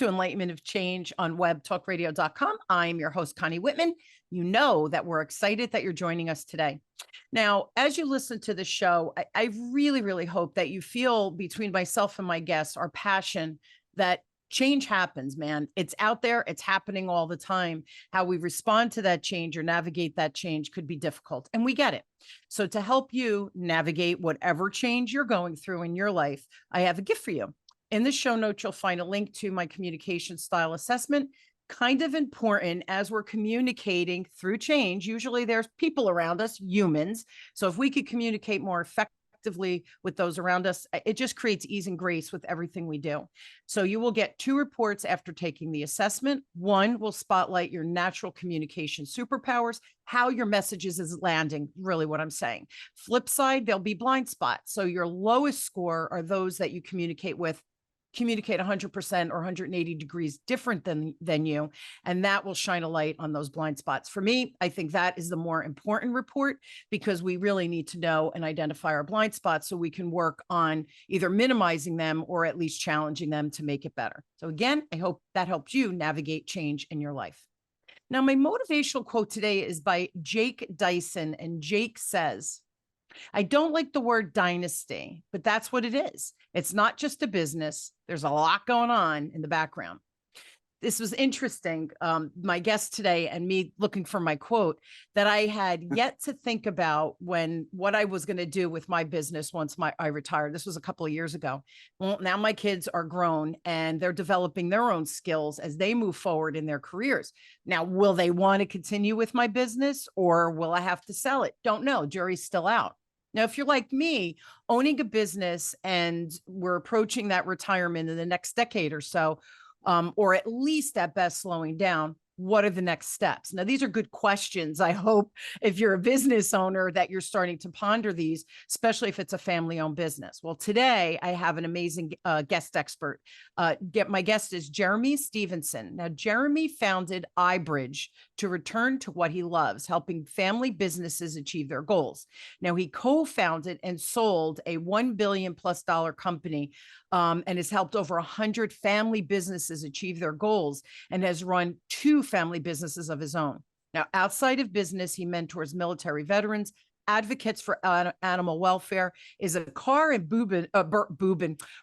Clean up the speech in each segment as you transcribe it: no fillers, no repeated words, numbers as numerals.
to Enlightenment of Change on webtalkradio.com. I'm your host, Connie Whitman. You know that we're excited that you're joining us today. Now, as you listen to the show, I really, really hope that you feel between myself and my guests our passion that change happens, man. It's out there. It's happening all the time. How we respond to that change or navigate that change could be difficult, and we get it. So to help you navigate whatever change you're going through in your life, I have a gift for you. In the show notes, you'll find a link to my communication style assessment. Kind of important as we're communicating through change. Usually there's people around us, humans. So if we could communicate more effectively with those around us, it just creates ease and grace with everything we do. So you will get 2 reports after taking the assessment. One will spotlight your natural communication superpowers, how your messages is landing, really what I'm saying. Flip side, there'll be blind spots. So your lowest score are those that you communicate 100% or 180 degrees different than you. And that will shine a light on those blind spots. For me, I think that is the more important report because we really need to know and identify our blind spots so we can work on either minimizing them or at least challenging them to make it better. So again, I hope that helps you navigate change in your life. Now, my motivational quote today is by Jake Dyson, and Jake says, I don't like the word dynasty, but that's what it is. It's not just a business. There's a lot going on in the background. This was interesting. My guest today and me looking for my quote that I had yet to think about what I was going to do with my business once I retired. This was a couple of years ago. Well, now my kids are grown and they're developing their own skills as they move forward in their careers. Now, will they want to continue with my business or will I have to sell it? Don't know. Jury's still out. Now, if you're like me, owning a business and we're approaching that retirement in the next decade or so, or at least at best slowing down, what are the next steps? Now, these are good questions. I hope if you're a business owner that you're starting to ponder these, especially if it's a family-owned business. Well, today I have an amazing guest expert. My guest is Jeremy Stevenson. Now, Jeremy founded iBridge to return to what he loves, helping family businesses achieve their goals. Now, he co-founded and sold a $1 billion+ company and has helped over 100 family businesses achieve their goals and has run 2 family businesses of his own. Now, outside of business, he mentors military veterans, advocates for animal welfare, is a car and bourbon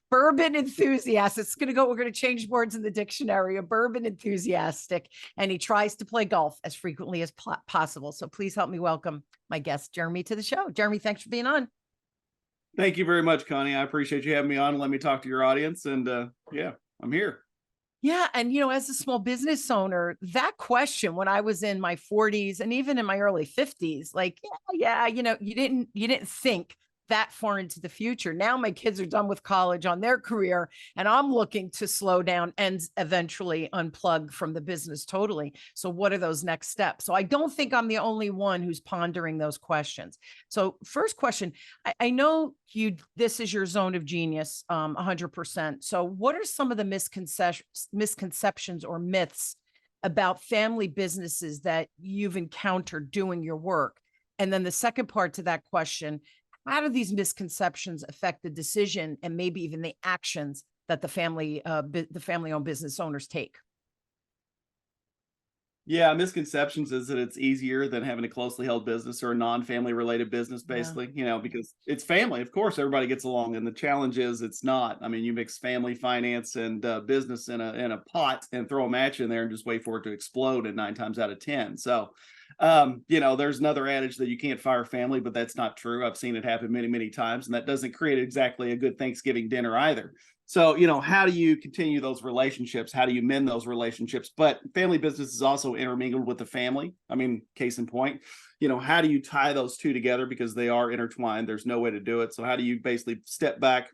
enthusiast. We're going to change words in the dictionary, a bourbon enthusiastic, and he tries to play golf as frequently as possible. So please help me welcome my guest, Jeremy, to the show. Jeremy, thanks for being on. Thank you very much, Connie. I appreciate you having me on. Let me talk to your audience. And yeah, I'm here. Yeah. And, as a small business owner, that question when I was in my 40s and even in my early 50s, like, you didn't think that far into the future. Now my kids are done with college on their career and I'm looking to slow down and eventually unplug from the business totally. So what are those next steps? So I don't think I'm the only one who's pondering those questions. So first question, I know this is your zone of genius, 100%. So what are some of the misconceptions or myths about family businesses that you've encountered doing your work? And then the second part to that question, how do these misconceptions affect the decision and maybe even the actions that the family-owned business owners take? Yeah, misconceptions is that it's easier than having a closely held business or a non-family related business, basically, because it's family. Of course, everybody gets along. And the challenge is it's not. I mean, you mix family, finance, and business in a pot and throw a match in there and just wait for it to explode at 9 times out of 10. So, there's another adage that you can't fire family, but that's not true. I've seen it happen many, many times, and that doesn't create exactly a good Thanksgiving dinner either. So, how do you continue those relationships? How do you mend those relationships? But family business is also intermingled with the family. I mean, case in point, how do you tie those two together because they are intertwined? There's no way to do it. So how do you basically step back?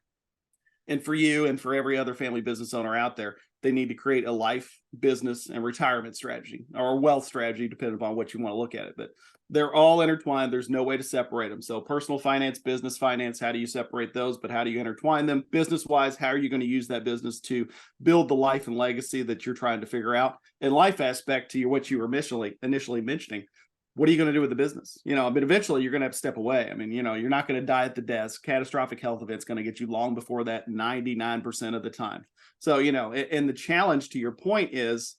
And for you and for every other family business owner out there, they need to create a life, business, and retirement strategy or a wealth strategy, depending upon what you want to look at it. But they're all intertwined. There's no way to separate them. So personal finance, business finance, how do you separate those? But how do you intertwine them? Business-wise, how are you going to use that business to build the life and legacy that you're trying to figure out? And life aspect to what you were initially mentioning, what are you going to do with the business? But eventually you're going to have to step away. I mean, you're not going to die at the desk. Catastrophic health event's going to get you long before that 99% of the time. So, and the challenge to your point is,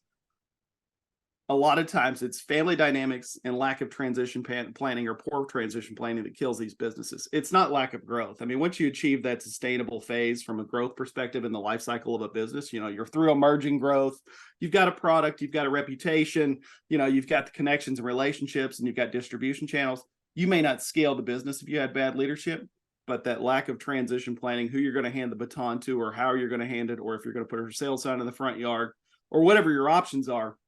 a lot of times it's family dynamics and lack of transition planning or poor transition planning that kills these businesses. It's not lack of growth. I mean, once you achieve that sustainable phase from a growth perspective in the life cycle of a business, you're through emerging growth, you've got a product, you've got a reputation, you've got the connections and relationships, and you've got distribution channels. You may not scale the business if you had bad leadership, but that lack of transition planning, who you're going to hand the baton to, or how you're going to hand it, or if you're going to put a sales sign in the front yard, or whatever your options are,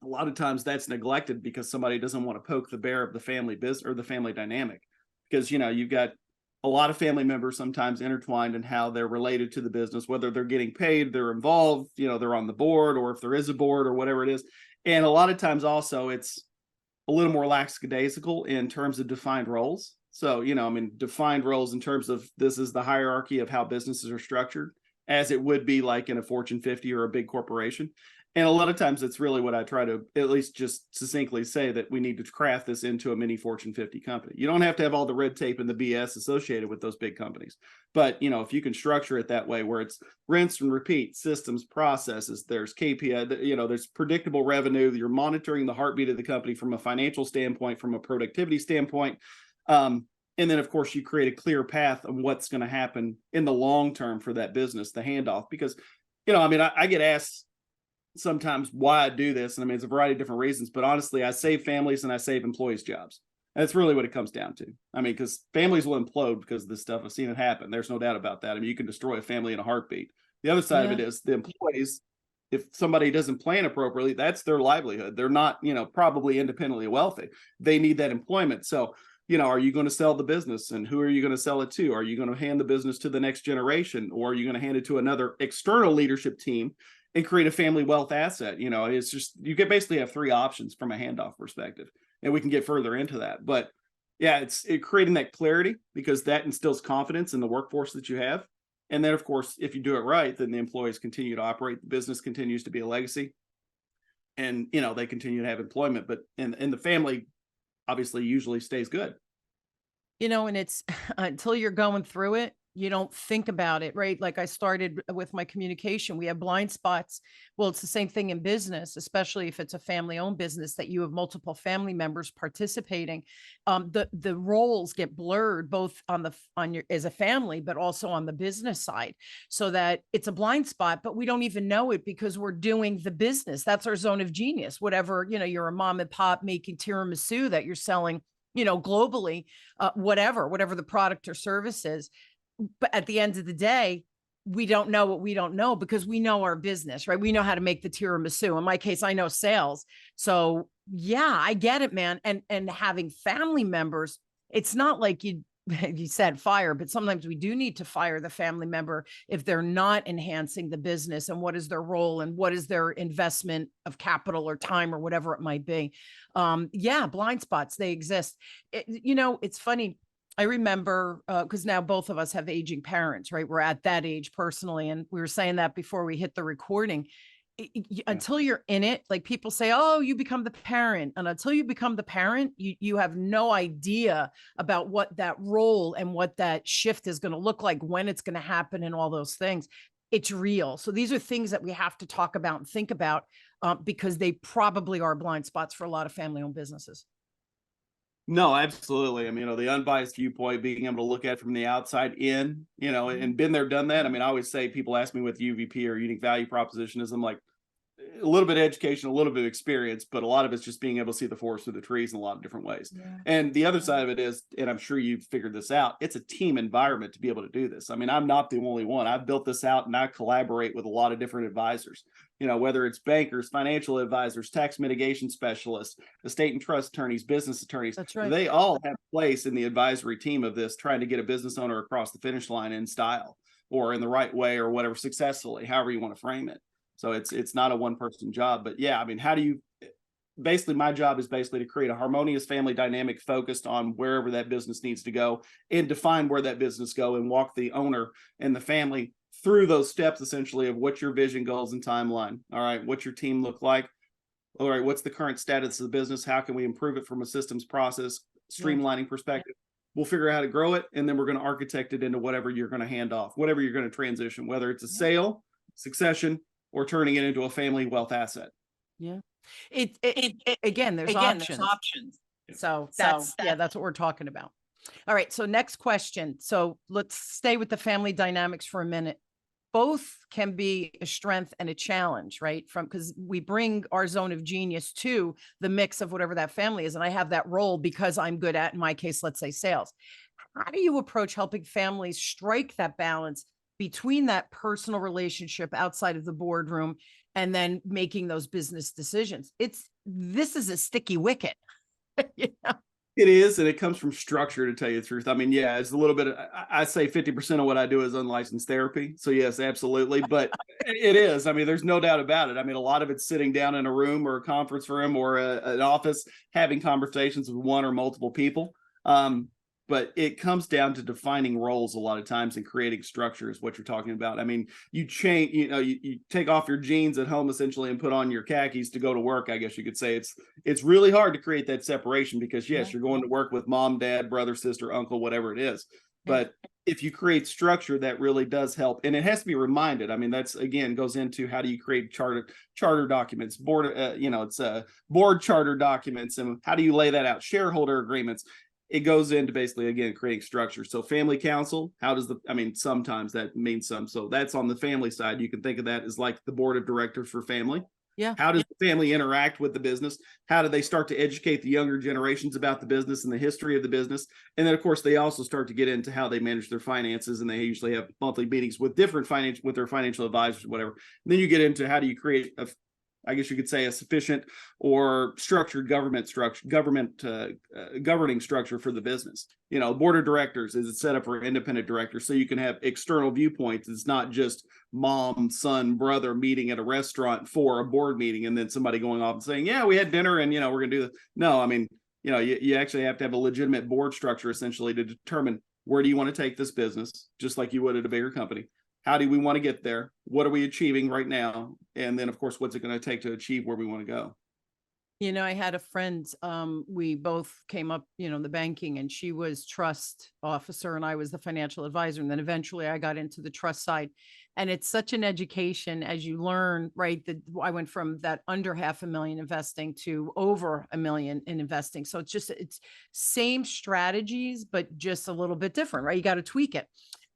a lot of times that's neglected because somebody doesn't want to poke the bear of the family business or the family dynamic, because you've got a lot of family members sometimes intertwined in how they're related to the business, whether they're getting paid, they're involved, they're on the board, or if there is a board or whatever it is. And a lot of times also it's a little more lackadaisical in terms of defined roles. So, defined roles in terms of this is the hierarchy of how businesses are structured, as it would be like in a Fortune 50 or a big corporation. And a lot of times it's really what I try to at least just succinctly say, that we need to craft this into a mini Fortune 50 company. You don't have to have all the red tape and the BS associated with those big companies. But, if you can structure it that way, where it's rinse and repeat systems, processes, there's KPI, there's predictable revenue, you're monitoring the heartbeat of the company from a financial standpoint, from a productivity standpoint. And then, of course, you create a clear path of what's going to happen in the long term for that business, the handoff. Because, I get asked sometimes why I do this. And it's a variety of different reasons, but honestly, I save families and I save employees' jobs. That's really what it comes down to. Because families will implode because of this stuff. I've seen it happen. There's no doubt about that. You can destroy a family in a heartbeat. The other side of it is the employees. If somebody doesn't plan appropriately, that's their livelihood. They're not, probably independently wealthy. They need that employment. So, are you going to sell the business, and who are you going to sell it to? Are you going to hand the business to the next generation, or are you going to hand it to another external leadership team and create a family wealth asset? It's just, you can basically have three options from a handoff perspective, and we can get further into that. But yeah, it's creating that clarity, because that instills confidence in the workforce that you have. And then, of course, if you do it right, then the employees continue to operate, the business continues to be a legacy, and they continue to have employment. But and the family obviously usually stays good. And it's until you're going through it, you don't think about it, right? Like I started with my communication, we have blind spots. Well, it's the same thing in business, especially if it's a family owned business that you have multiple family members participating. The roles get blurred both on your as a family, but also on the business side, so that it's a blind spot, but we don't even know it because we're doing the business. That's our zone of genius. Whatever, you're a mom and pop making tiramisu that you're selling, globally, whatever the product or service is. But at the end of the day, we don't know what we don't know, because we know our business, right? We know how to make the tiramisu. In my case, I know sales. So yeah, I get it, man. And having family members, it's not like you said fire, but sometimes we do need to fire the family member if they're not enhancing the business, and what is their role and what is their investment of capital or time or whatever it might be. Yeah, blind spots, they exist. It's funny. I remember, because now both of us have aging parents, right? We're at that age personally. And we were saying that before we hit the recording. Until you're in it, like people say, oh, you become the parent. And until you become the parent, you have no idea about what that role and what that shift is going to look like, when it's going to happen, and all those things. It's real. So these are things that we have to talk about and think about, because they probably are blind spots for a lot of family-owned businesses. No, absolutely. The unbiased viewpoint, being able to look at it from the outside in, and been there, done that. I always say, people ask me what UVP or unique value proposition is. I'm like, a little bit of education, a little bit of experience, but a lot of it's just being able to see the forest through the trees in a lot of different ways. Yeah. And the other side of it is, and I'm sure you've figured this out, it's a team environment to be able to do this. I'm not the only one. I've built this out, and I collaborate with a lot of different advisors, whether it's bankers, financial advisors, tax mitigation specialists, estate and trust attorneys, business attorneys. That's right. They all have a place in the advisory team of this, trying to get a business owner across the finish line in style, or in the right way, or whatever, successfully, however you want to frame it. So it's not a one person job. But yeah, how do you, basically my job is basically to create a harmonious family dynamic focused on wherever that business needs to go, and define where that business go, and walk the owner and the family through those steps, essentially, of what's your vision, goals, and timeline. All right, what's your team look like? All right, what's the current status of the business? How can we improve it from a systems process, Yeah. streamlining perspective? We'll figure out how to grow it, and then we're going to architect it into whatever you're going to hand off, whatever you're going to transition, whether it's a sale, succession, or turning it into a family wealth asset. Yeah. Again, there's options. So that's what we're talking about. All right. So next question. So let's stay with the family dynamics for a minute. Both can be a strength and a challenge, right? Because we bring our zone of genius to the mix of whatever that family is. And I have that role because I'm good at, in my case, let's say sales. How do you approach helping families strike that balance between that personal relationship outside of the boardroom and then making those business decisions? This is a sticky wicket. You know? It is, and it comes from structure, to tell you the truth. I mean, yeah, it's a little bit I say 50% of what I do is unlicensed therapy. So yes, absolutely. But it is. I mean, there's no doubt about it. I mean, a lot of it's sitting down in a room or a conference room or an office, having conversations with one or multiple people. But it comes down to defining roles a lot of times and creating structure is what you're talking about. I mean, you change, you take off your jeans at home essentially and put on your khakis to go to work. I guess you could say it's really hard to create that separation because yes, you're going to work with mom, dad, brother, sister, uncle, whatever it is. But if you create structure, that really does help. And it has to be reminded. I mean, that's again goes into how do you create charter documents, board, it's board charter documents, and how do you lay that out? Shareholder agreements. It goes into basically, again, creating structure. So family council, sometimes that means some. So that's on the family side. You can think of that as like the board of directors for family. Yeah. How does the family interact with the business? How do they start to educate the younger generations about the business and the history of the business? And then, of course, they also start to get into how they manage their finances, and they usually have monthly meetings with their financial advisors, whatever. And then you get into how do you create I guess you could say a sufficient or structured governing structure for the business. Board of directors is set up for independent directors, so you can have external viewpoints. It's not just mom, son, brother meeting at a restaurant for a board meeting, and then somebody going off and saying, "Yeah, we had dinner, and we're going to do this." No, I mean, you actually have to have a legitimate board structure essentially to determine where do you want to take this business, just like you would at a bigger company. How do we want to get there? What are we achieving right now? And then, of course, what's it going to take to achieve where we want to go? I had a friend, we both came up, the banking, and she was trust officer and I was the financial advisor. And then eventually I got into the trust side. And it's such an education as you learn, right? I went from that under $500,000 investing to over $1 million in investing. So it's same strategies, but just a little bit different, right? You got to tweak it.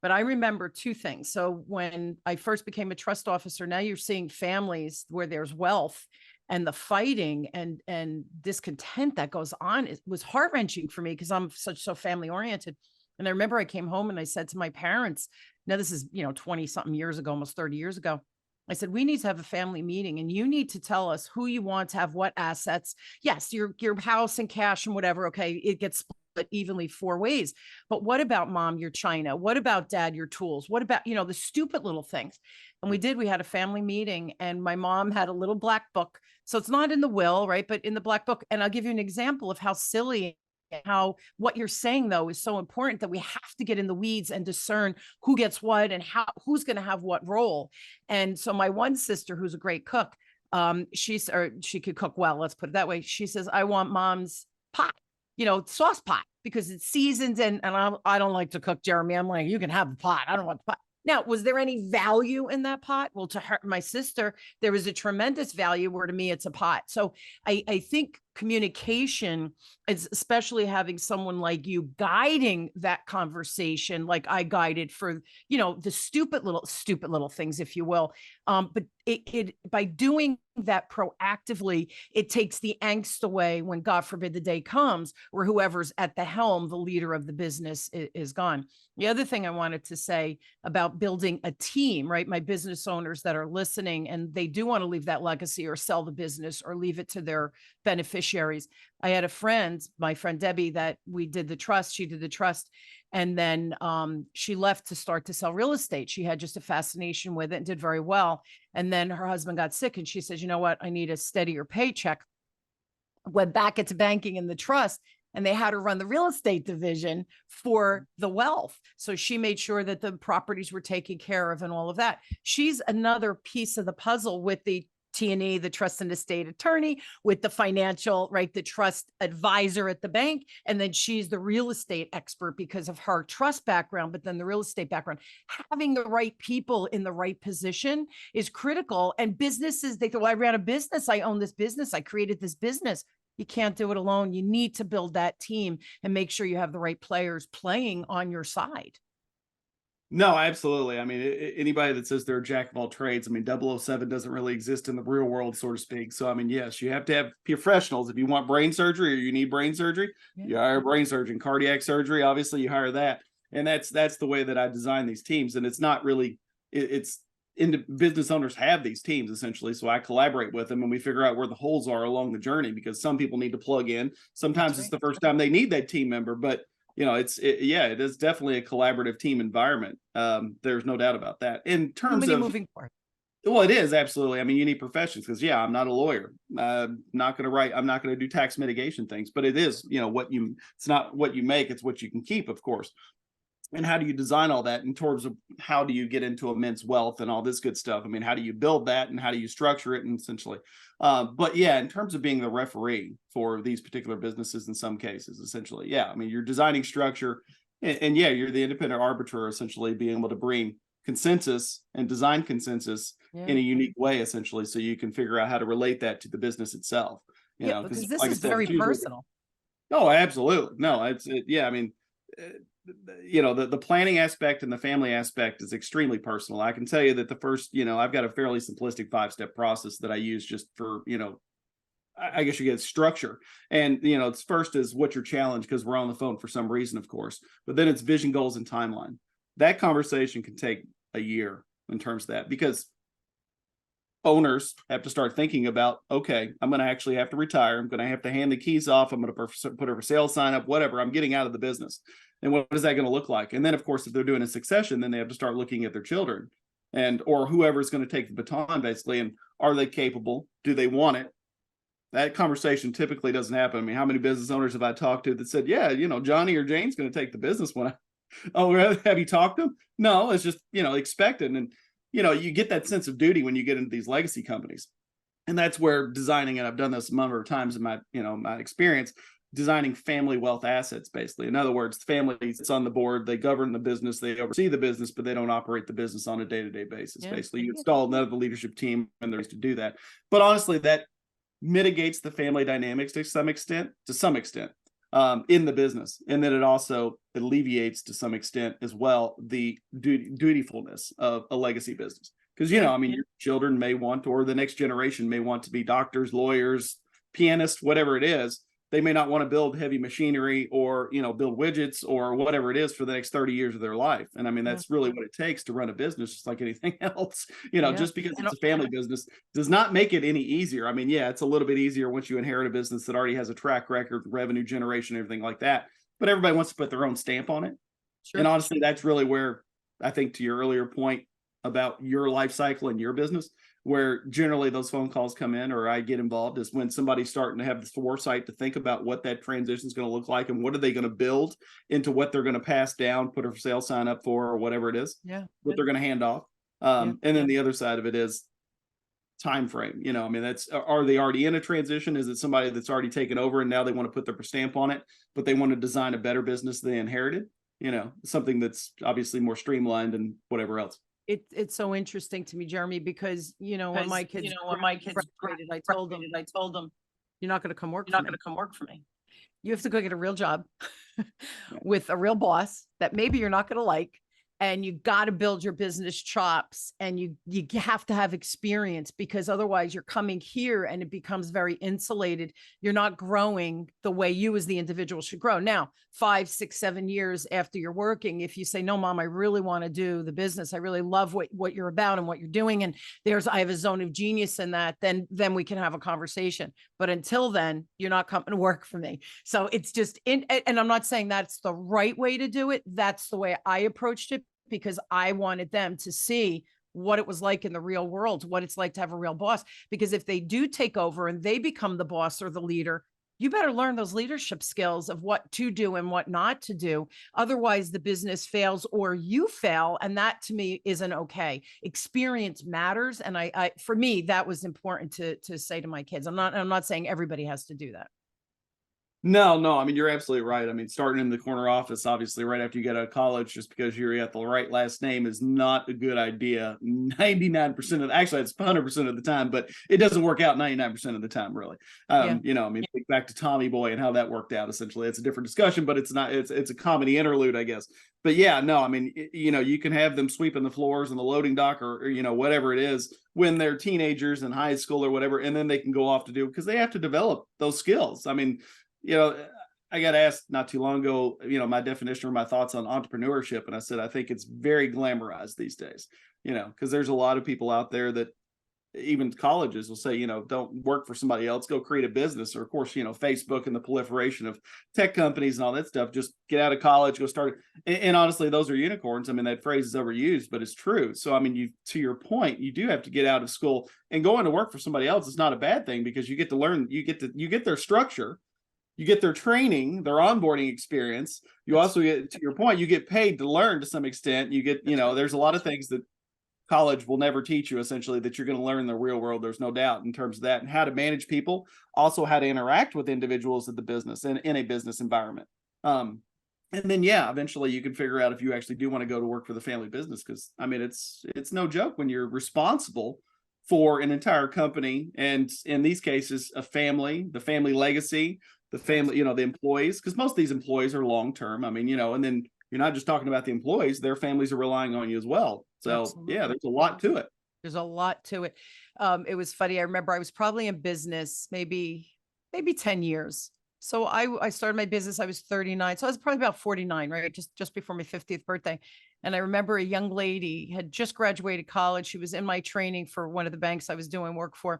But I remember two things. So when I first became a trust officer, now you're seeing families where there's wealth, and the fighting and discontent that goes on. It was heart-wrenching for me because I'm so family oriented. And I remember I came home and I said to my parents, now this is, 20 something years ago, almost 30 years ago. I said, we need to have a family meeting, and you need to tell us who you want to have what assets. Yes, your house and cash and whatever. Okay. It gets split evenly 4 ways. But what about mom, your china? What about dad, your tools? What about, the stupid little things? And we had a family meeting, and my mom had a little black book. So it's not in the will, right? But in the black book. And I'll give you an example of how silly, how what you're saying though is so important, that we have to get in the weeds and discern who gets what and who's going to have what role. And so my one sister, who's a great cook, she could cook well, let's put it that way. She says, I want mom's pot, sauce pot, because it's seasoned. And I don't like to cook, Jeremy. I'm like, you can have the pot. I don't want the pot. Now, was there any value in that pot? Well, to her, my sister, there was a tremendous value, where to me, it's a pot. So I think communication is, especially having someone like you guiding that conversation, like I guided for, the stupid little things, if you will. But it by doing that proactively, it takes the angst away when, God forbid, the day comes where whoever's at the helm, the leader of the business, is gone. The other thing I wanted to say about building a team, right? My business owners that are listening, and they do want to leave that legacy or sell the business or leave it to their beneficiaries. I had a friend, my friend Debbie, that we did the trust. She did the trust. And then she left to start to sell real estate. She had just a fascination with it and did very well. And then her husband got sick, and she says, you know what? I need a steadier paycheck. Went back into banking and the trust, and they had to run the real estate division for the wealth. So she made sure that the properties were taken care of and all of that. She's another piece of the puzzle with the T&E, the trust and estate attorney, with the financial, right, the trust advisor at the bank. And then she's the real estate expert because of her trust background, but then the real estate background. Having the right people in the right position is critical. And businesses, they thought, well, I ran a business. I own this business. I created this business. You can't do it alone. You need to build that team and make sure you have the right players playing on your side. No, absolutely. I mean, anybody that says they're a jack of all trades, I mean, 007 doesn't really exist in the real world, so to speak. So, I mean, yes, you have to have professionals. If you want brain surgery or you need brain surgery, you hire a brain surgeon. Cardiac surgery, obviously, you hire that. And that's the way that I design these teams. And it's not really, it's business owners have these teams essentially. So I collaborate with them and we figure out where the holes are along the journey, because some people need to plug in. Sometimes it's the first time they need that team member, but it is definitely a collaborative team environment. There's no doubt about that. In terms of moving forward. Well, it is absolutely. I mean, you need professions because I'm not a lawyer. I'm not going to do tax mitigation things, but it is, it's not what you make, it's what you can keep, of course. And how do you design all that in terms of how do you get into immense wealth and all this good stuff? I mean, how do you build that and how do you structure it? And essentially, but yeah, in terms of being the referee for these particular businesses, in some cases, essentially, I mean, you're designing structure and you're the independent arbiter, essentially being able to bring consensus and design consensus in a unique way, essentially, so you can figure out how to relate that to the business itself. Because this is very personal. Oh, absolutely. No, I mean, the planning aspect and the family aspect is extremely personal. I can tell you that the first, I've got a fairly simplistic 5-step process that I use just for, I guess you get structure. And, it's first is what's your challenge, because we're on the phone for some reason, of course, but then it's vision, goals, and timeline. That conversation can take a year in terms of that, because owners have to start thinking about, okay, I'm going to actually have to retire. I'm going to have to hand the keys off. I'm going to put a for sale sign up, whatever. I'm getting out of the business. And what is that going to look like? And then, of course, if they're doing a succession, then they have to start looking at their children or whoever is going to take the baton, basically. And are they capable? Do they want it? That conversation typically doesn't happen. I mean, how many business owners have I talked to that said, yeah, Johnny or Jane's going to take the business when have you talked to them? No, it's just, expected. And, you get that sense of duty when you get into these legacy companies. And that's where designing, and I've done this a number of times in my, my experience, designing family wealth assets, basically. In other words, the family sits on the board, they govern the business, they oversee the business, but they don't operate the business on a day-to-day basis. Basically, you install another leadership team and there's to do that. But honestly, that mitigates the family dynamics to some extent, in the business. And then it also alleviates to some extent as well the dutifulness of a legacy business. Because, I mean, your children may want, or the next generation may want to be doctors, lawyers, pianists, whatever it is. They may not want to build heavy machinery or, build widgets or whatever it is for the next 30 years of their life. And I mean, that's really what it takes to run a business, just like anything else. Just because it's a family business does not make it any easier. I mean, it's a little bit easier once you inherit a business that already has a track record, revenue generation, everything like that. But everybody wants to put their own stamp on it. Sure. And honestly, that's really where I think, to your earlier point about your life cycle and your business, where generally those phone calls come in or I get involved, is when somebody's starting to have the foresight to think about what that transition is going to look like and what are they going to build into what they're going to pass down, put a for sale sign up for, or whatever it is, what they're going to hand off. And then the other side of it is time frame. I mean, are they already in a transition? Is it somebody that's already taken over and now they want to put their stamp on it, but they want to design a better business than they inherited? Something that's obviously more streamlined and whatever else. It's so interesting to me, Jeremy, because when my kids graduated, I told them, you're not going to come work for me. You have to go get a real job with a real boss that maybe you're not going to like. And you got to build your business chops, and you have to have experience, because otherwise you're coming here and it becomes very insulated. You're not growing the way you as the individual should grow. Now, 5, 6, 7 years after you're working, if you say, no, Mom, I really want to do the business. I really love what you're about and what you're doing. And I have a zone of genius in that, then we can have a conversation. But until then, you're not coming to work for me. So it's just, and I'm not saying that's the right way to do it. That's the way I approached it, because I wanted them to see what it was like in the real world, what it's like to have a real boss. Because if they do take over and they become the boss or the leader, you better learn those leadership skills of what to do and what not to do. Otherwise, the business fails or you fail. And that to me isn't okay. Experience matters. And for me, that was important to say to my kids. I'm not saying everybody has to do that. No, I mean, you're absolutely right. I mean, starting in the corner office, obviously, right after you get out of college, just because you're at the right last name is not a good idea. 99% of, actually, it's 100% of the time, but it doesn't work out 99% of the time, really. Yeah. You know, I mean, think back to Tommy Boy and how that worked out, essentially. It's a different discussion, but it's not, it's a comedy interlude, I guess. But yeah, no, I mean, you know, you can have them sweeping the floors in the loading dock or, you know, whatever it is when they're teenagers in high school or whatever, and then they can go off to do, because they have to develop those skills. I mean, you know, I got asked not too long ago, you know, my definition or my thoughts on entrepreneurship. And I said, I think it's very glamorized these days, you know, because there's a lot of people out there that even colleges will say, you know, don't work for somebody else, go create a business. Or of course, you know, Facebook and the proliferation of tech companies and all that stuff, just get out of college, go start. And honestly, those are unicorns. I mean, that phrase is overused, but it's true. So, I mean, to your point, you do have to get out of school and go into work for somebody else. It's not a bad thing, because you get to learn, you get their structure. You get their training, their onboarding experience. You also get, to your point, you get paid to learn to some extent. You get, you know, there's a lot of things that college will never teach you, essentially, that you're going to learn in the real world. There's no doubt in terms of that, and how to manage people, also how to interact with individuals at the business and in a business environment. And then, yeah, eventually you can figure out if you actually do want to go to work for the family business, because I mean, it's no joke when you're responsible for an entire company, and in these cases, a family, the family legacy, the family, you know, the employees, because most of these employees are long-term. I mean, you know, and then you're not just talking about the employees, their families are relying on you as well. So absolutely. Yeah, there's a lot to it. There's a lot to it. It was funny. I remember I was probably in business, maybe 10 years. So I started my business, I was 39. So I was probably about 49, right? Just before my 50th birthday. And I remember a young lady had just graduated college. She was in my training for one of the banks I was doing work for.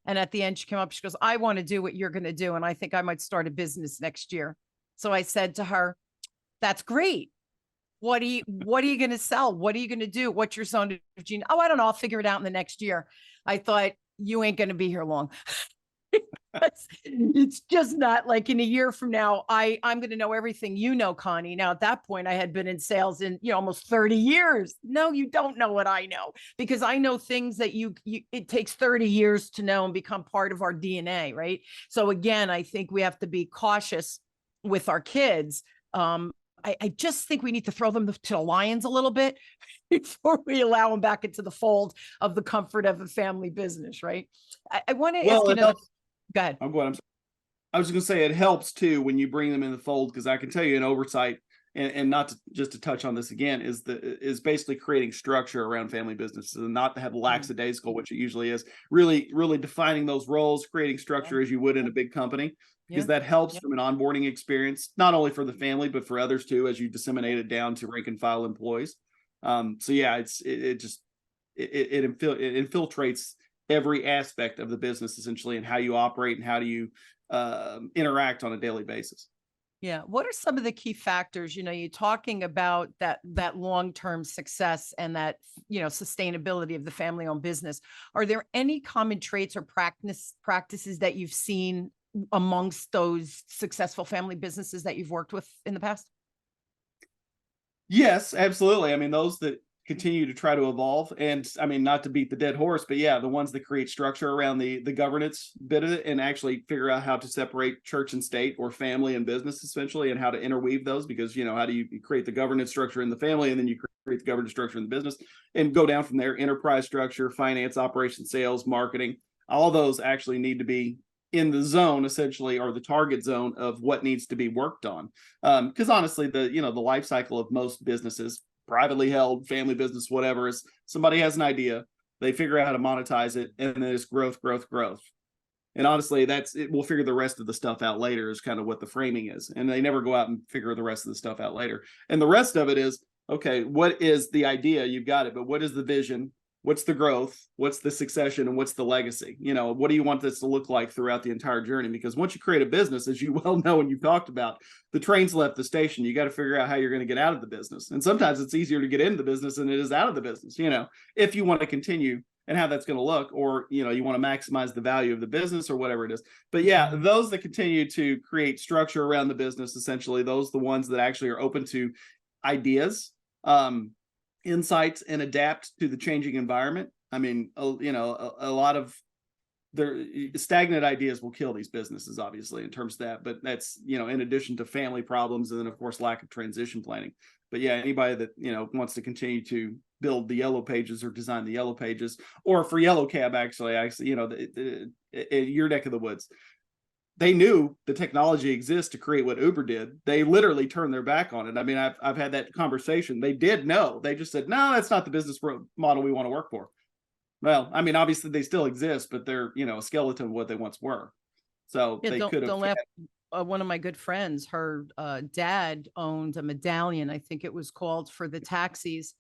And at the end, she came up, she goes, I want to do what you're going to do. And I think I might start a business next year. So I said to her, that's great. What are you going to sell? What are you going to do? What's your zone of genius? Oh, I don't know. I'll figure it out in the next year. I thought, you ain't going to be here long. It's just not like in a year from now, I'm going to know everything you know, Connie. Now, at that point, I had been in sales in, you know, almost 30 years. No, you don't know what I know, because I know things that it takes 30 years to know and become part of our DNA, right? So again, I think we have to be cautious with our kids. I just think we need to throw them to the lions a little bit before we allow them back into the fold of the comfort of a family business, right? I want to ask you another. Go ahead. I'm going. I was going to say it helps too when you bring them in the fold, because I can tell you an oversight, and not to, just to touch on this again, is basically creating structure around family businesses, and not to have lackadaisical, which it usually is. Really defining those roles, creating structure as you would in a big company, because that helps from an onboarding experience, not only for the family but for others too, as you disseminate it down to rank and file employees. So yeah, it infiltrates every aspect of the business, essentially, and how you operate and how do you interact on a daily basis. Yeah. What are some of the key factors? You know, you're talking about that long-term success and that, you know, sustainability of the family-owned business. Are there any common traits or practices that you've seen amongst those successful family businesses that you've worked with in the past? Yes, absolutely. I mean, those that continue to try to evolve, and I mean, not to beat the dead horse, but yeah, the ones that create structure around the governance bit of it, and actually figure out how to separate church and state, or family and business, essentially, and how to interweave those, because, you know, how do you create the governance structure in the family, and then you create the governance structure in the business, and go down from there. Enterprise structure, finance, operations, sales, marketing, all those actually need to be in the zone, essentially, or the target zone of what needs to be worked on. Because honestly, the life cycle of most businesses, privately held, family business, whatever, is somebody has an idea, they figure out how to monetize it, and then it's growth. And honestly, we'll figure the rest of the stuff out later, is kind of what the framing is. And they never go out and figure the rest of the stuff out later. And the rest of it is, okay, what is the idea? You've got it, but what is the vision? What's the growth? What's the succession? And what's the legacy? You know, what do you want this to look like throughout the entire journey? Because once you create a business, as you well know and you've talked about, the train's left the station. You got to figure out how you're going to get out of the business. And sometimes it's easier to get into the business than it is out of the business, you know, if you want to continue and how that's going to look, or, you know, you want to maximize the value of the business or whatever it is. But yeah, those that continue to create structure around the business, essentially, those are the ones that actually are open to ideas, insights, and adapt to the changing environment. I mean, you know, a lot of their stagnant ideas will kill these businesses, obviously, in terms of that. But that's, you know, in addition to family problems, and then of course lack of transition planning. But yeah, anybody that, you know, wants to continue to build the yellow pages or design the yellow pages, or for Yellow Cab, actually, you know, your neck of the woods, they knew the technology exists to create what Uber did. They literally turned their back on it. I mean, I've had that conversation. They did know. They just said, no, that's not the business model we want to work for. Well, I mean, obviously they still exist, but they're, you know, a skeleton of what they once were. So Yeah, they could have. don't laugh. One of my good friends, her dad owned a medallion, I think it was called, for the taxis.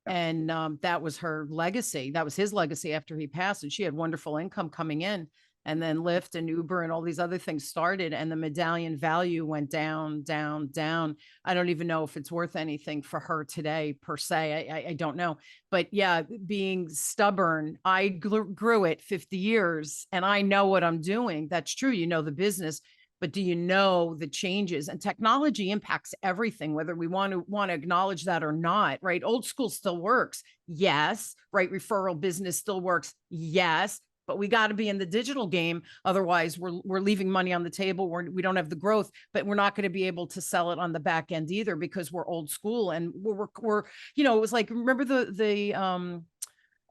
And that was her legacy. That was his legacy after he passed. And she had wonderful income coming in. And then Lyft and Uber and all these other things started, and the medallion value went down, down, down. I don't even know if it's worth anything for her today, per se. I don't know. But yeah, being stubborn, I grew it 50 years and I know what I'm doing. That's true. You know the business, but do you know the changes? And technology impacts everything, whether we want to acknowledge that or not, right? Old school still works. Yes. Right. Referral business still works. Yes. But we got to be in the digital game. Otherwise, we're leaving money on the table. We don't have the growth, but we're not going to be able to sell it on the back end either, because we're old school. And we're you know, it was like, remember the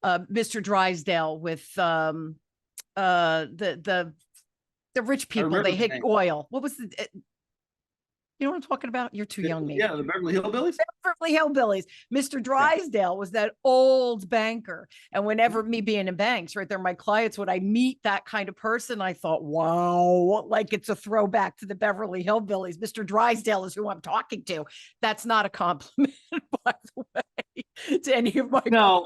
Mr. Drysdale with the rich people, they hit oil. What was the you know what I'm talking about? You're too young, maybe. Yeah, the Beverly Hillbillies. Beverly Hillbillies. Mr. Drysdale was that old banker. And whenever, me being in banks, right, they're my clients, when I meet that kind of person, I thought, wow, like it's a throwback to the Beverly Hillbillies. Mr. Drysdale is who I'm talking to. That's not a compliment, by the way, to any of my No.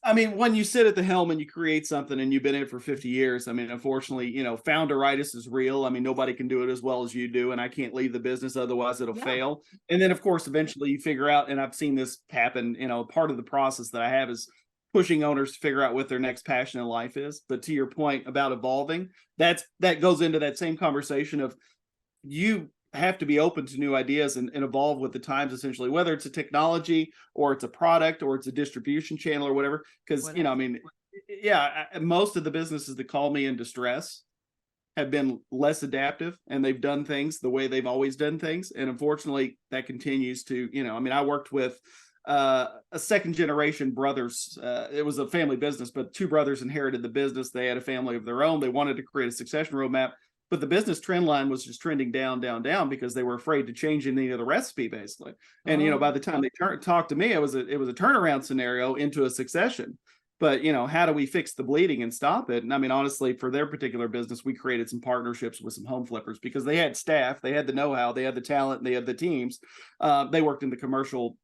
I mean, when you sit at the helm and you create something and you've been in it for 50 years, I mean, unfortunately, you know, founderitis is real. I mean, nobody can do it as well as you do, and I can't leave the business, otherwise it'll fail. And then, of course, eventually you figure out, and I've seen this happen, you know, part of the process that I have is pushing owners to figure out what their next passion in life is. But to your point about evolving, that goes into that same conversation of, you have to be open to new ideas and evolve with the times, essentially, whether it's a technology or it's a product or it's a distribution channel or whatever. Because, you know, I mean, yeah, most of the businesses that call me in distress have been less adaptive, and they've done things the way they've always done things. And unfortunately, that continues to, you know, I mean, I worked with a second generation brothers. It was a family business, but two brothers inherited the business. They had a family of their own. They wanted to create a succession roadmap, but the business trend line was just trending down, down, down, because they were afraid to change any of the recipe, basically. And, you know, by the time they talked to me, it was a turnaround scenario into a succession. But, you know, how do we fix the bleeding and stop it? And I mean, honestly, for their particular business, we created some partnerships with some home flippers, because they had staff, they had the know-how, they had the talent, and they had the teams. They worked in the commercial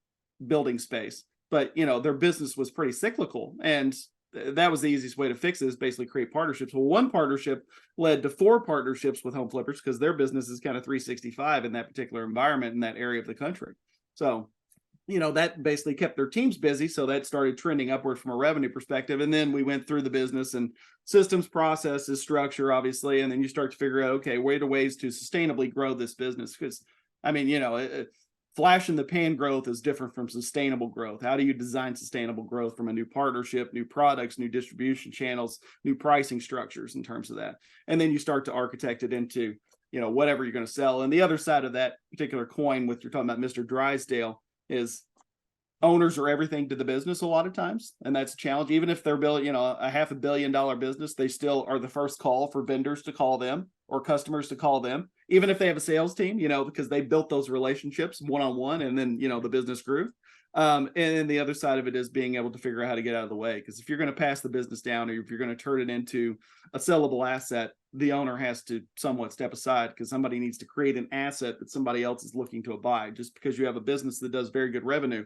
building space, but, you know, their business was pretty cyclical, and that was the easiest way to fix it, is basically create partnerships. Well, one partnership led to 4 partnerships with home flippers, because their business is kind of 365 in that particular environment in that area of the country. So, you know, that basically kept their teams busy. So that started trending upward from a revenue perspective. And then we went through the business and systems, processes, structure, obviously. And then you start to figure out, okay, what are ways to sustainably grow this business? Because, I mean, you know, flash in the pan growth is different from sustainable growth. How do you design sustainable growth from a new partnership, new products, new distribution channels, new pricing structures in terms of that? And then you start to architect it into, you know, whatever you're going to sell. And the other side of that particular coin, with you're talking about Mr. Drysdale, is owners are everything to the business a lot of times. And that's a challenge. Even if they're building, you know, a $500 million business, they still are the first call for vendors to call them or customers to call them, even if they have a sales team, you know, because they built those relationships one-on-one, and then, you know, the business grew. And then the other side of it is being able to figure out how to get out of the way. Because if you're going to pass the business down, or if you're going to turn it into a sellable asset, the owner has to somewhat step aside, because somebody needs to create an asset that somebody else is looking to buy. Just because you have a business that does very good revenue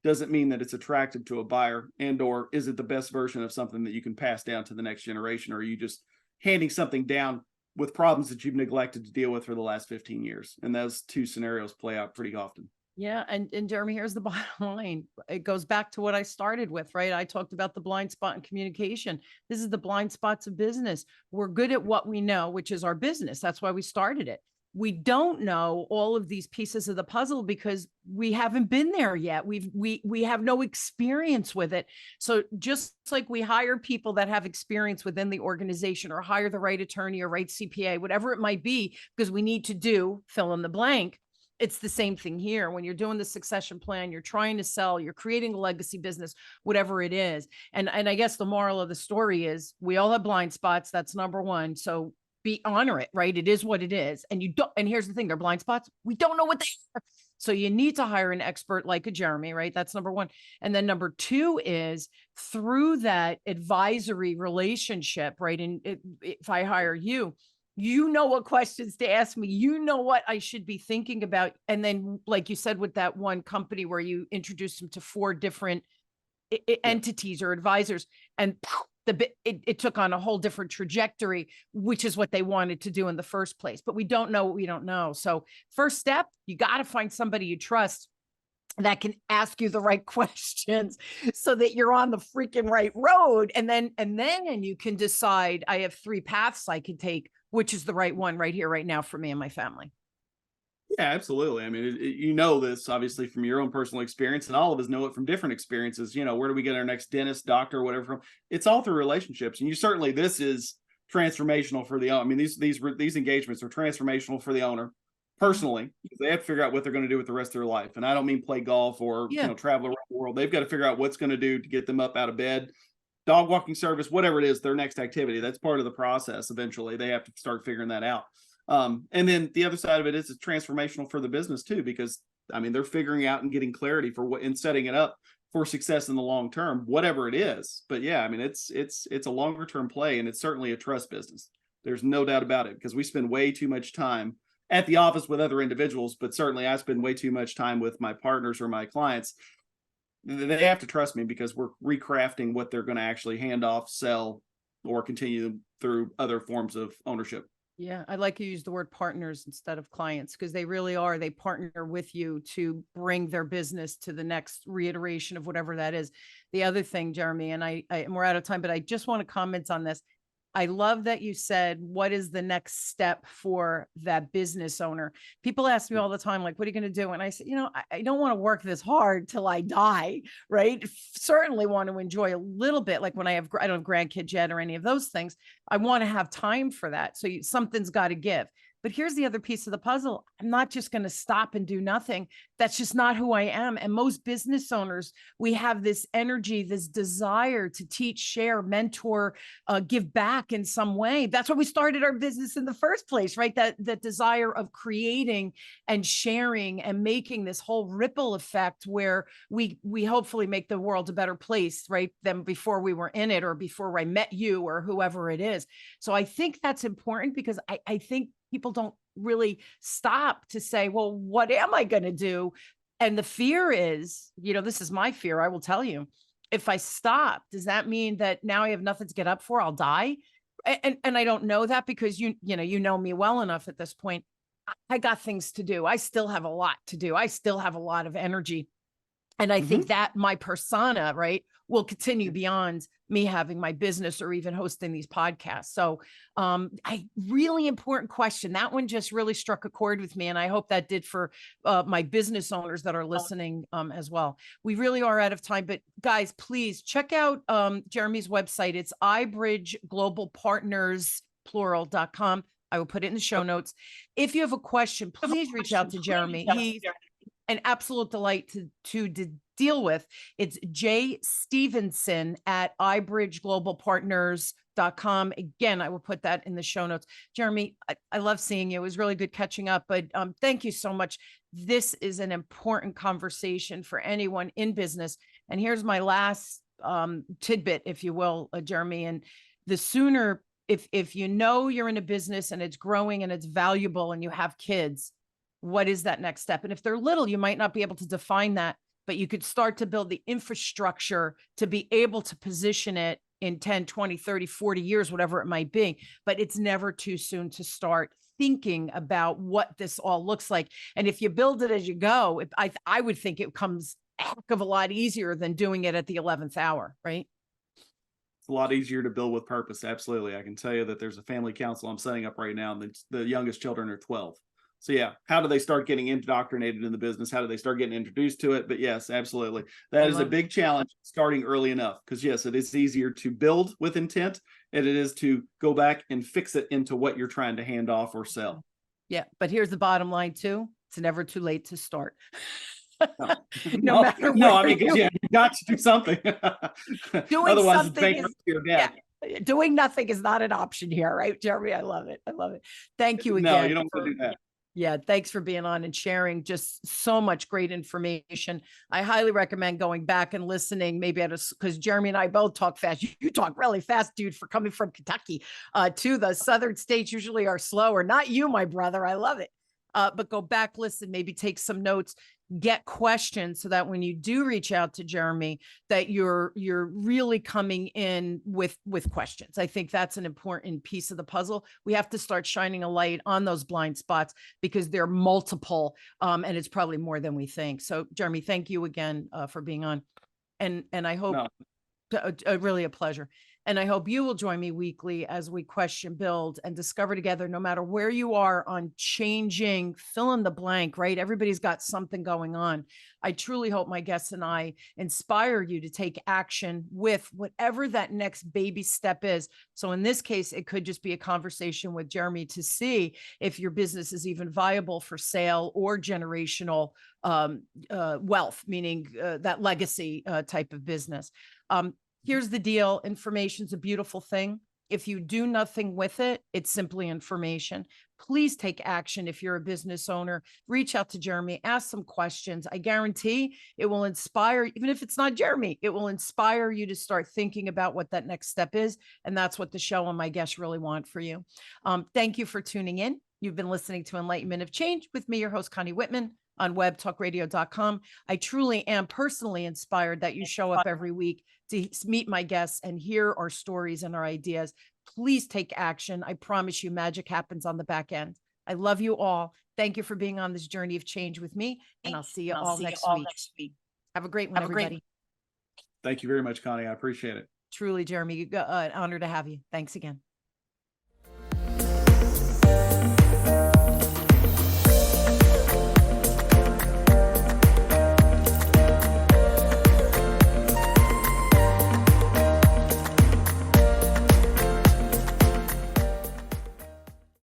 doesn't mean that it's attractive to a buyer, and or is it the best version of something that you can pass down to the next generation, or are you just handing something down with problems that you've neglected to deal with for the last 15 years? And those two scenarios play out pretty often. Yeah. And Jeremy, here's the bottom line. It goes back to what I started with, right? I talked about the blind spot in communication. This is the blind spots of business. We're good at what we know, which is our business. That's why we started it. We don't know all of these pieces of the puzzle because we haven't been there yet. We have no experience with it. So just like we hire people that have experience within the organization, or hire the right attorney or right CPA, whatever it might be, because we need to do fill in the blank. It's the same thing here. When you're doing the succession plan, you're trying to sell, you're creating a legacy business, whatever it is. And I guess the moral of the story is we all have blind spots. That's number one. So honor it, right? It is what it is. And you don't, and here's the thing, they're blind spots. We don't know what they are. So you need to hire an expert like a Jeremy, right? That's number one. And then number two is through that advisory relationship, right? And if I hire you, you know what questions to ask me, you know what I should be thinking about. And then, like you said, with that one company where you introduced them to 4 different entities or advisors, and it took on a whole different trajectory, which is what they wanted to do in the first place. But we don't know what we don't know. So first step, you got to find somebody you trust that can ask you the right questions so that you're on the freaking right road. And then you can decide, I have 3 paths I can take, which is the right one right here, right now for me and my family. Yeah, absolutely. I mean, you know this obviously from your own personal experience, and all of us know it from different experiences. You know, where do we get our next dentist, doctor, whatever from? It's all through relationships, and you certainly this is transformational for the owner. I mean, these engagements are transformational for the owner personally, because they have to figure out what they're going to do with the rest of their life. And I don't mean play golf or travel around the world. They've got to figure out what's going to do to get them up out of bed, dog walking service, whatever it is, their next activity. That's part of the process. Eventually, they have to start figuring that out. And then the other side of it is it's transformational for the business too, because I mean, they're figuring out and getting clarity for what and setting it up for success in the long term, whatever it is. But yeah, I mean, it's a longer term play, and it's certainly a trust business. There's no doubt about it, because we spend way too much time at the office with other individuals, but certainly I spend way too much time with my partners or my clients. They have to trust me because we're recrafting what they're going to actually hand off, sell, or continue through other forms of ownership. Yeah, I like you use the word partners instead of clients, because they really are. They partner with you to bring their business to the next reiteration of whatever that is. The other thing, Jeremy, and we're out of time, but I just want to comment on this. I love that you said, what is the next step for that business owner? People ask me all the time, like, what are you going to do? And I say, I don't want to work this hard till I die, right? Certainly want to enjoy a little bit. Like when I don't have grandkids yet or any of those things. I want to have time for that. So something's got to give. But here's the other piece of the puzzle. I'm not just going to stop and do nothing. That's just not who I am. And most business owners, we have this energy, this desire to teach, share, mentor, give back in some way. That's why we started our business in the first place, right? That desire of creating and sharing and making this whole ripple effect where we hopefully make the world a better place, right? Than before we were in it, or before I met you, or whoever it is. So I think that's important, because I think people don't really stop to say, well, what am I going to do? And the fear is, this is my fear. I will tell you, if I stop, does that mean that now I have nothing to get up for? I'll die. And I don't know that, because you know me well enough at this point. I got things to do. I still have a lot to do. I still have a lot of energy. And I think that my persona, right, will continue beyond me having my business or even hosting these podcasts. So really important question. That one just really struck a chord with me. And I hope that did for my business owners that are listening as well. We really are out of time, but guys, please check out Jeremy's website. It's iBridge Global Partners, plural.com. I will put it in the show notes. If you have a question, please reach out to Jeremy. He's an absolute delight to deal with. It's J Stevenson at iBridgeGlobalPartners.com. Again, I will put that in the show notes. Jeremy, I love seeing you. It was really good catching up, but thank you so much. This is an important conversation for anyone in business. And here's my last tidbit, if you will, Jeremy. And the sooner, if you know you're in a business and it's growing and it's valuable and you have kids, what is that next step? And if they're little, you might not be able to define that, but you could start to build the infrastructure to be able to position it in 10, 20, 30, 40 years, whatever it might be. But it's never too soon to start. thinking about what this all looks like. And if you build it as you go, I would think it comes a heck of a lot easier than doing it at the 11th hour, right? It's a lot easier to build with purpose. Absolutely. I can tell you that there's a family council I'm setting up right now, and the youngest children are 12. So yeah, how do they start getting indoctrinated in the business? How do they start getting introduced to it? But yes, absolutely. That is a big challenge starting early enough, because yes, it is easier to build with intent and it is to go back and fix it into what you're trying to hand off or sell. Yeah. But here's the bottom line too. It's never too late to start. No, matter no, where I mean, yeah, you got to do something. doing Otherwise, it's something bankruptcy or debt. yeah, doing nothing is not an option here, right, Jeremy? I love it. I love it. Thank you again. No, you don't want to do that. Yeah, thanks for being on and sharing just so much great information. I highly recommend going back and listening, maybe because Jeremy and I both talk fast. You talk really fast, dude, for coming from Kentucky. To the southern states usually are slower. Not you, my brother. I love it. But go back, listen, maybe take some notes, get questions so that when you do reach out to Jeremy, that you're really coming in with questions. I think that's an important piece of the puzzle. We have to start shining a light on those blind spots because they're multiple, and it's probably more than we think. So Jeremy, thank you again for being on. And I hope really a pleasure. And I hope you will join me weekly as we question, build, and discover together, no matter where you are on changing, fill in the blank, right? Everybody's got something going on. I truly hope my guests and I inspire you to take action with whatever that next baby step is. So in this case, it could just be a conversation with Jeremy to see if your business is even viable for sale or generational wealth, meaning that legacy type of business. Here's the deal. Information's a beautiful thing. If you do nothing with it, it's simply information. Please take action. If you're a business owner, reach out to Jeremy, ask some questions. I guarantee it will inspire, even if it's not Jeremy, it will inspire you to start thinking about what that next step is. And that's what the show and my guests really want for you. Thank you for tuning in. You've been listening to Enlightenment of Change with me, your host, Connie Whitman, on webtalkradio.com. I truly am personally inspired that you show up every week to meet my guests and hear our stories and our ideas. Please take action. I promise you magic happens on the back end. I love you all. Thank you for being on this journey of change with me, and I'll see you all next week. Have a great one, everybody. Thank you very much, Connie. I appreciate it. Truly, Jeremy, an honor to have you. Thanks again.